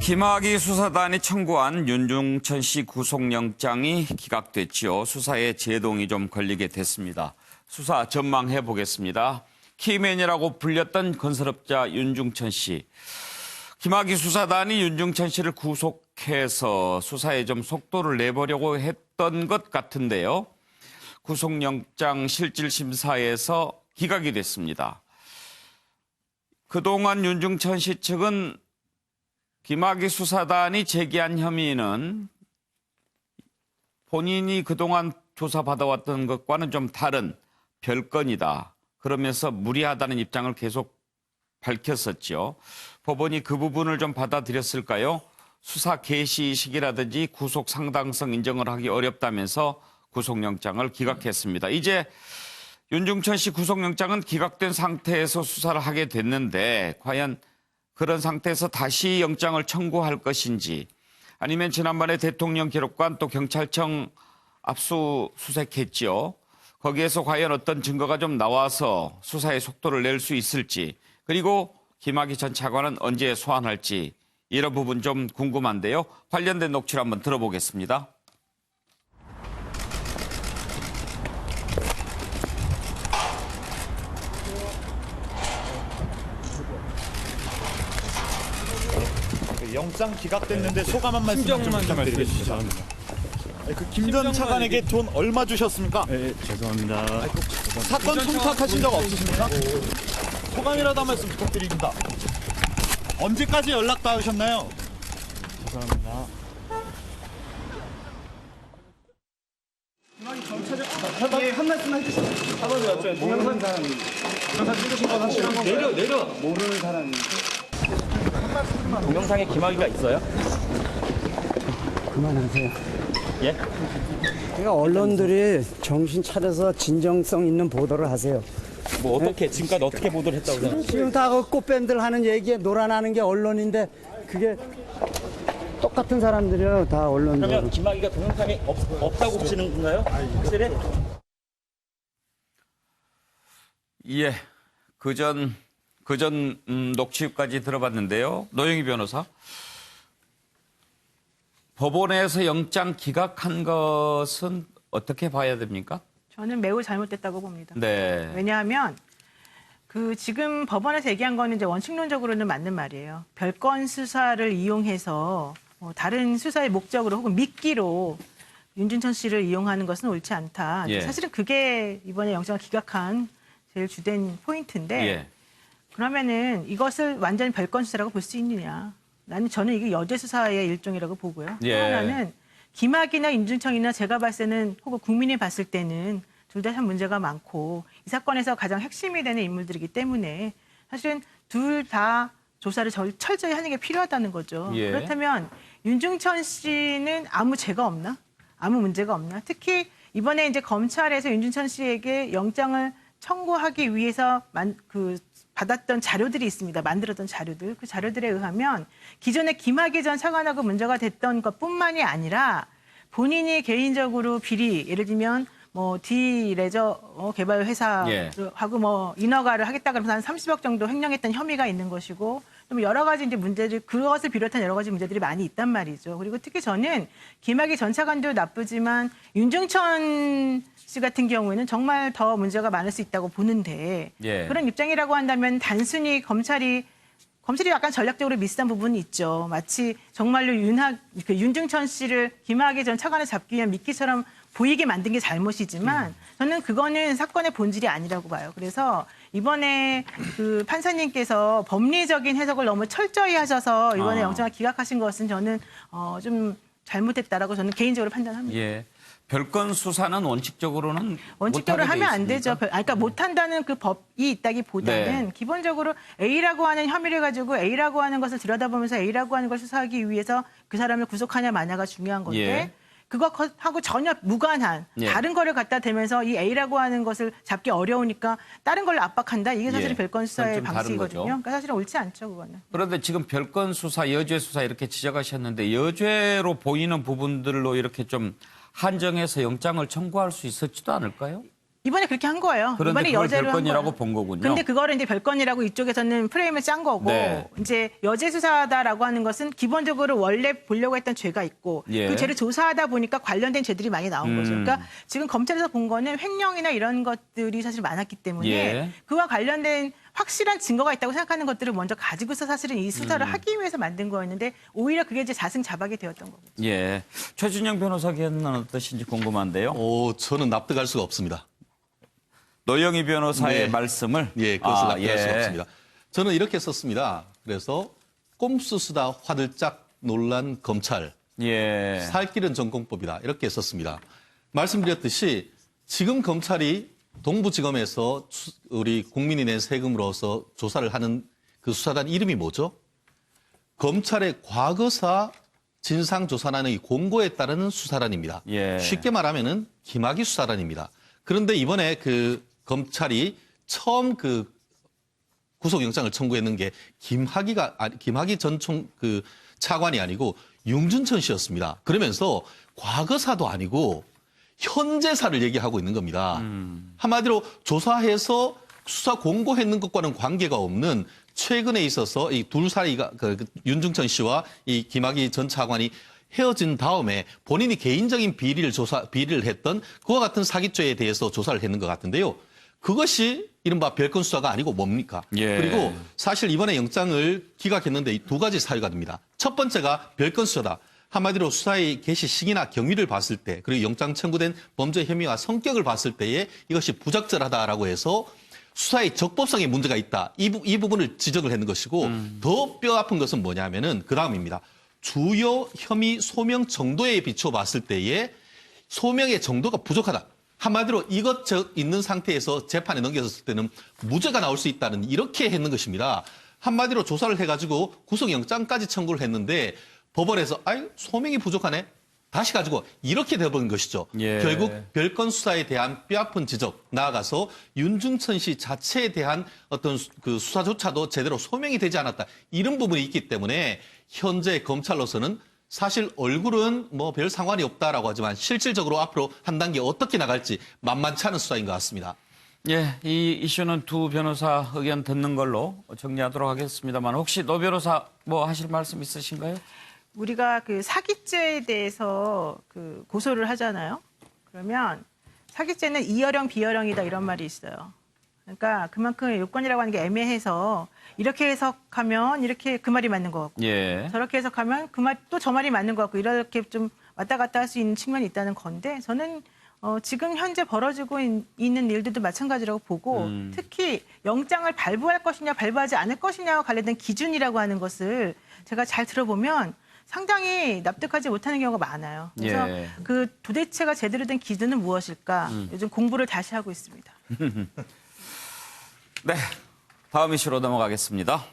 김학의 수사단이 청구한 윤중천 씨 구속영장이 기각됐지요. 수사에 제동이 좀 걸리게 됐습니다. 수사 전망해 보겠습니다. 키맨이라고 불렸던 건설업자 윤중천 씨. 김학의 수사단이 윤중천 씨를 구속해서 수사에 좀 속도를 내보려고 했던 것 같은데요. 구속영장 실질심사에서 기각이 됐습니다. 그동안 윤중천 씨 측은 김학의 수사단이 제기한 혐의는 본인이 그동안 조사받아왔던 것과는 좀 다른 별건이다. 그러면서 무리하다는 입장을 계속 밝혔었죠. 법원이 그 부분을 좀 받아들였을까요? 수사 개시 시기라든지 구속 상당성 인정을 하기 어렵다면서 구속영장을 기각했습니다. 이제 윤중천 씨 구속영장은 기각된 상태에서 수사를 하게 됐는데 과연 그런 상태에서 다시 영장을 청구할 것인지 아니면 지난번에 대통령 기록관 또 경찰청 압수수색했지요. 거기에서 과연 어떤 증거가 좀 나와서 수사의 속도를 낼 수 있을지 그리고 김학의 전 차관은 언제 소환할지 이런 부분 좀 궁금한데요. 관련된 녹취를 한번 들어보겠습니다. 영장 기각됐는데 소감 한 말씀 좀 부탁드리겠습니다. 그 김 전 차관에게 돈 얼마 주셨습니까? 네, 죄송합니다. 사건 통탁하신 적 없으십니까? 소감이라도 한 말씀 부탁드립니다. 언제까지 연락 닿으셨나요? 죄송합니다. 한 말씀 해주세요. 한번 여쭤요. 모르는 사람이. 동영상 찍으신 건 확실한 건가요? 내려. 모르는 사람이. 동영상에 김학의가 있어요? 그만하세요. 예? 그러니까 언론들이 정신 차려서 진정성 있는 보도를 하세요. 뭐 어떻게 지금까지 어떻게 보도를 했다고 생각하세요? 지금 다 그 꽃뱀들 하는 얘기에 놀아나는 게 언론인데 그게 똑같은 사람들이요. 다 언론들. 그러면 김학의가 동영상에 없다고 보시는 건가요? 확실해? 예, 그전 녹취까지 들어봤는데요. 노영희 변호사. 법원에서 영장 기각한 것은 어떻게 봐야 됩니까? 저는 매우 잘못됐다고 봅니다. 네. 왜냐하면 지금 법원에서 얘기한 거는 이제 원칙론적으로는 맞는 말이에요. 별건 수사를 이용해서 다른 수사의 목적으로 혹은 미끼로 윤중천 씨를 이용하는 것은 옳지 않다. 예. 사실은 그게 이번에 영장을 기각한 제일 주된 포인트인데 예. 그러면은 이것을 완전히 별건 수사라고 볼 수 있느냐. 저는 이게 여죄 수사의 일종이라고 보고요. 예. 또 하나는 김학의나 윤중천이나 제가 봤을 때는 혹은 국민이 봤을 때는 둘 다 참 문제가 많고 이 사건에서 가장 핵심이 되는 인물들이기 때문에 사실은 둘 다 조사를 철저히 하는 게 필요하다는 거죠. 예. 그렇다면 윤중천 씨는 아무 죄가 없나? 아무 문제가 없나? 특히 이번에 이제 검찰에서 윤중천 씨에게 영장을 청구하기 위해서 받았던 자료들이 있습니다. 만들었던 자료들. 그 자료들에 의하면 기존에 김학의 전 차관하고 문제가 됐던 것뿐만이 아니라 본인이 개인적으로 비리, 예를 들면 디레저 개발 회사하고 예. 인허가를 하겠다 그러면서 한 30억 정도 횡령했던 혐의가 있는 것이고 또 여러 가지 이제 문제들, 그것을 비롯한 여러 가지 문제들이 많이 있단 말이죠. 그리고 특히 저는 김학의 전 차관도 나쁘지만 윤중천 씨 같은 경우에는 정말 더 문제가 많을 수 있다고 보는데 예. 그런 입장이라고 한다면 단순히 검찰이 약간 전략적으로 미스한 부분이 있죠. 마치 정말로 윤중천 씨를 김학의 전 차관을 잡기 위한 미끼처럼 보이게 만든 게 잘못이지만 저는 그거는 사건의 본질이 아니라고 봐요. 그래서 이번에 그 판사님께서 법리적인 해석을 너무 철저히 하셔서 이번에 영장을 기각하신 것은 저는 좀 잘못했다라고 저는 개인적으로 판단합니다. 예. 별건 수사는 원칙적으로는 하면 안 되죠. 그러니까 못한다는 그 법이 있다기보다는 네. 기본적으로 A라고 하는 혐의를 가지고 A라고 하는 것을 들여다보면서 A라고 하는 걸 수사하기 위해서 그 사람을 구속하냐 마냐가 중요한 건데 예. 그거하고 전혀 무관한 예. 다른 거를 갖다 대면서 이 A라고 하는 것을 잡기 어려우니까 다른 걸로 압박한다. 이게 사실은 예. 별건 수사의 그건 좀 다른 방식이거든요. 거죠. 그러니까 사실은 옳지 않죠, 그거는. 그런데 지금 별건 수사, 여죄 수사 이렇게 지적하셨는데 여죄로 보이는 부분들로 이렇게 좀 한정해서 영장을 청구할 수 있었지도 않을까요? 이번에 그렇게 한 거예요. 그런데 이번에 그걸 여죄로 한 별건이라고 거예요. 본 거군요. 근데 그거를 이제 별건이라고 이쪽에서는 프레임을 짠 거고 네. 이제 여죄 수사다라고 하는 것은 기본적으로 원래 보려고 했던 죄가 있고 예. 그 죄를 조사하다 보니까 관련된 죄들이 많이 나온 거죠. 그러니까 지금 검찰에서 본 거는 횡령이나 이런 것들이 사실 많았기 때문에 예. 그와 관련된 확실한 증거가 있다고 생각하는 것들을 먼저 가지고서 사실은 이 수사를 하기 위해서 만든 거였는데 오히려 그게 이제 자승자박이 되었던 거죠. 예. 최준영 변호사께는 어떠신지 궁금한데요. 저는 납득할 수가 없습니다. 노영희 변호사의 네. 말씀을 예, 그것을 납득할 수가 예. 없습니다. 저는 이렇게 썼습니다. 그래서 꼼수 쓰다 화들짝 놀란 검찰, 예. 살길은 전공법이다. 이렇게 썼습니다. 말씀드렸듯이 지금 검찰이 동부지검에서 우리 국민이 낸 세금으로서 조사를 하는 그 수사단 이름이 뭐죠? 검찰의 과거사 진상조사라는 이 공고에 따르는 수사단입니다. 예. 쉽게 말하면은 김학의 수사단입니다. 그런데 이번에 그 검찰이 처음 그 구속영장을 청구했는 게 김학의 전 차관이 아니고 윤중천 씨였습니다. 그러면서 과거사도 아니고 현재사를 얘기하고 있는 겁니다. 한마디로 조사해서 수사 공고했는 것과는 관계가 없는 최근에 있어서 이 둘 사이가 윤중천 씨와 이 김학의 전 차관이 헤어진 다음에 본인이 개인적인 비리를 했던 그와 같은 사기죄에 대해서 조사를 했는 것 같은데요. 그것이 이른바 별건 수사가 아니고 뭡니까? 예. 그리고 사실 이번에 영장을 기각했는데 이 두 가지 사유가 됩니다. 첫 번째가 별건 수사다. 한마디로 수사의 개시 시기나 경위를 봤을 때 그리고 영장 청구된 범죄 혐의와 성격을 봤을 때에 이것이 부적절하다라고 해서 수사의 적법성에 문제가 있다. 이 부분을 지적을 했는 것이고 더 뼈아픈 것은 뭐냐면은 그 다음입니다. 주요 혐의 소명 정도에 비춰 봤을 때에 소명의 정도가 부족하다. 한마디로 이것저것 있는 상태에서 재판에 넘겨졌을 때는 무죄가 나올 수 있다는 이렇게 했는 것입니다. 한마디로 조사를 해가지고 구속영장까지 청구를 했는데 법원에서 소명이 부족하네. 다시 가지고 이렇게 돼버린 것이죠. 예. 결국 별건 수사에 대한 뼈아픈 지적 나아가서 윤중천 씨 자체에 대한 어떤 그 수사조차도 제대로 소명이 되지 않았다. 이런 부분이 있기 때문에 현재 검찰로서는 사실 얼굴은 뭐 별 상관이 없다라고 하지만 실질적으로 앞으로 한 단계 어떻게 나갈지 만만치 않은 수사인 것 같습니다. 예, 이 이슈는 두 변호사 의견 듣는 걸로 정리하도록 하겠습니다만 혹시 노 변호사 뭐 하실 말씀 있으신가요? 우리가 그 사기죄에 대해서 그 고소를 하잖아요. 그러면 사기죄는 이어령 비어령이다 이런 말이 있어요. 그러니까 그만큼 요건이라고 하는 게 애매해서 이렇게 해석하면 이렇게 그 말이 맞는 것 같고 예. 저렇게 해석하면 그 말 또 저 말이 맞는 것 같고 이렇게 좀 왔다 갔다 할 수 있는 측면이 있다는 건데 저는 지금 현재 벌어지고 있는 일들도 마찬가지라고 보고 특히 영장을 발부할 것이냐 발부하지 않을 것이냐와 관련된 기준이라고 하는 것을 제가 잘 들어보면 상당히 납득하지 못하는 경우가 많아요. 그래서 예. 그 도대체가 제대로 된 기준은 무엇일까 요즘 공부를 다시 하고 있습니다. 네, 다음 이슈로 넘어가겠습니다.